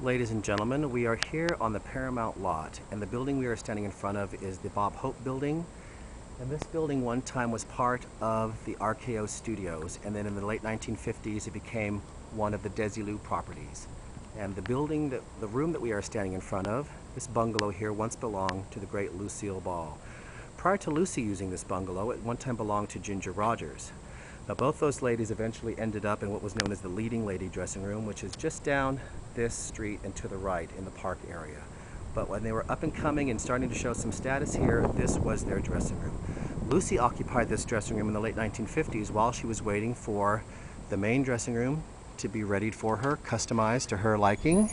Ladies and gentlemen, we are here on the Paramount lot, and the building we are standing in front of is the Bob Hope building. And this building one time was part of the RKO Studios, and then in the late 1950s it became one of the Desilu properties. And the building, the room that we are standing in front of, this bungalow here once belonged to the great Lucille Ball. Prior to Lucy using this bungalow, it one time belonged to Ginger Rogers. Now both those ladies eventually ended up in what was known as the leading lady dressing room, which is just down this street and to the right in the park area. But when they were up and coming and starting to show some status here, this was their dressing room. Lucy occupied this dressing room in the late 1950s while she was waiting for the main dressing room to be readied for her, customized to her liking.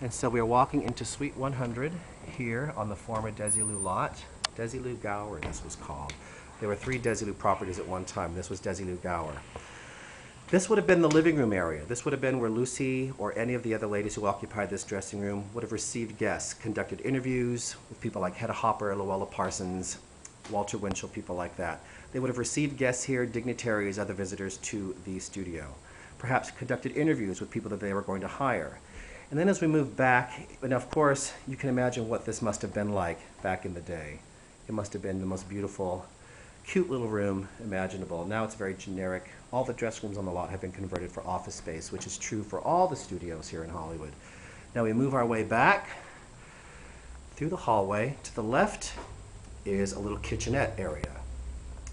And so we are walking into Suite 100 here on the former Desilu lot. Desilu-Gower, this was called. There were 3 Desilu properties at one time. This was Desilu-Gower. This would have been the living room area. This would have been where Lucy or any of the other ladies who occupied this dressing room would have received guests, conducted interviews with people like Hedda Hopper, Luella Parsons, Walter Winchell, people like that. They would have received guests here, dignitaries, other visitors to the studio. Perhaps conducted interviews with people that they were going to hire. And then as we move back, and of course, you can imagine what this must have been like back in the day. It must have been the most beautiful, cute little room imaginable. Now it's very generic. All the dressing rooms on the lot have been converted for office space, which is true for all the studios here in Hollywood. Now we move our way back through the hallway. To the left is a little kitchenette area.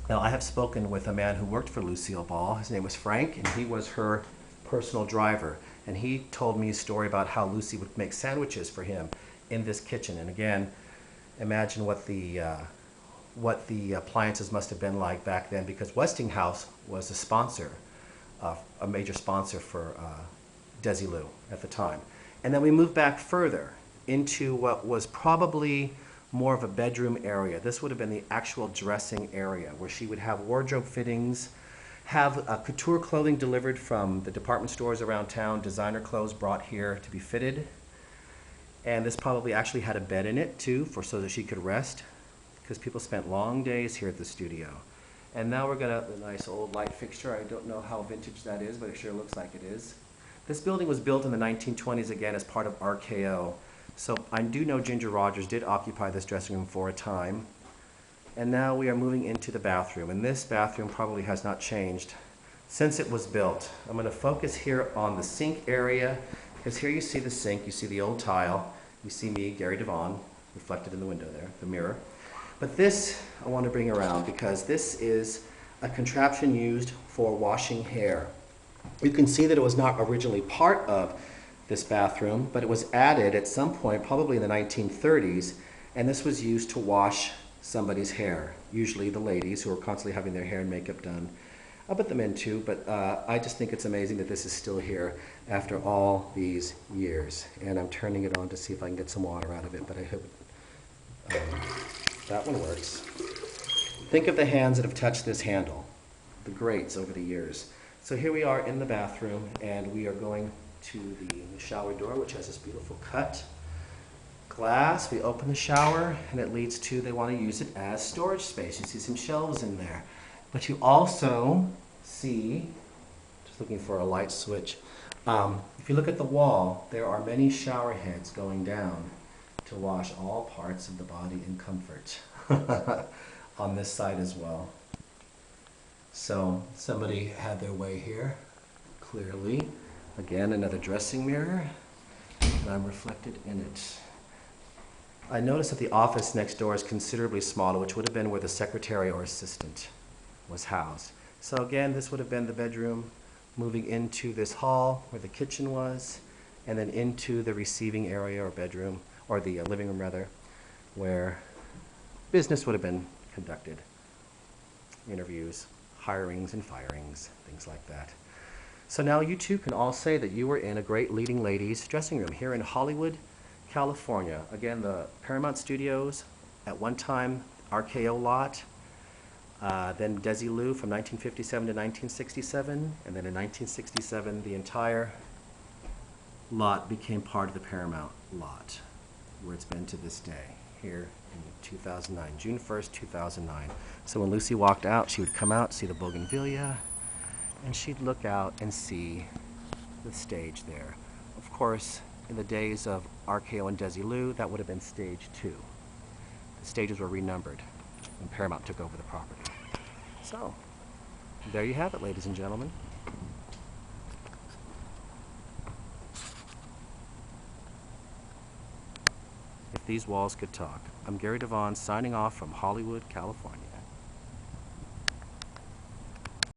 Now I have spoken with a man who worked for Lucille Ball. His name was Frank, and he was her personal driver. And he told me a story about how Lucy would make sandwiches for him in this kitchen. And again, imagine what the appliances must have been like back then, because Westinghouse was a sponsor, a major sponsor for Desilu at the time. And then we moved back further into what was probably more of a bedroom area. This would have been the actual dressing area where she would have wardrobe fittings, have couture clothing delivered from the department stores around town, designer clothes brought here to be fitted. And this probably actually had a bed in it too, so that she could rest, because people spent long days here at the studio. And now we're gonna, the nice old light fixture. I don't know how vintage that is, but it sure looks like it is. This building was built in the 1920s again as part of RKO. So I do know Ginger Rogers did occupy this dressing room for a time. And now we are moving into the bathroom. And this bathroom probably has not changed since it was built. I'm gonna focus here on the sink area, because here you see the sink, you see the old tile, you see me, Gary DeVaughn, reflected in the window there, the mirror. But this I want to bring around because this is a contraption used for washing hair. You can see that it was not originally part of this bathroom, but it was added at some point, probably in the 1930s, and this was used to wash somebody's hair, usually the ladies who are constantly having their hair and makeup done. But the men too, but I just think it's amazing that this is still here after all these years. And I'm turning it on to see if I can get some water out of it, but I hope that one works. Think of the hands that have touched this handle, the grates over the years. So here we are in the bathroom, and we are going to the shower door, which has this beautiful cut glass. We open the shower, and it leads to, they want to use it as storage space. You see some shelves in there. But you also see, just looking for a light switch, if you look at the wall, there are many shower heads going down to wash all parts of the body in comfort on this side as well. So somebody had their way here, clearly. Again, another dressing mirror, and I'm reflected in it. I noticed that the office next door is considerably smaller, which would have been where the secretary or assistant was housed. So again, this would have been the bedroom, moving into this hall where the kitchen was, and then into the receiving area or bedroom, or the living room rather, where business would have been conducted. Interviews, hirings and firings, things like that. So now you too can all say that you were in a great leading ladies dressing room here in Hollywood, California. Again, the Paramount Studios, at one time RKO lot, then Desilu from 1957 to 1967, and then in 1967 the entire lot became part of the Paramount lot, where it's been to this day, here in 2009, June 1st, 2009. So when Lucy walked out, she would come out, see the bougainvillea, and she'd look out and see the stage there. Of course, in the days of RKO and Desilu, that would have been stage 2. The stages were renumbered when Paramount took over the property. So, there you have it, ladies and gentlemen. If these walls could talk. I'm Gary DeVaughn signing off from Hollywood, California.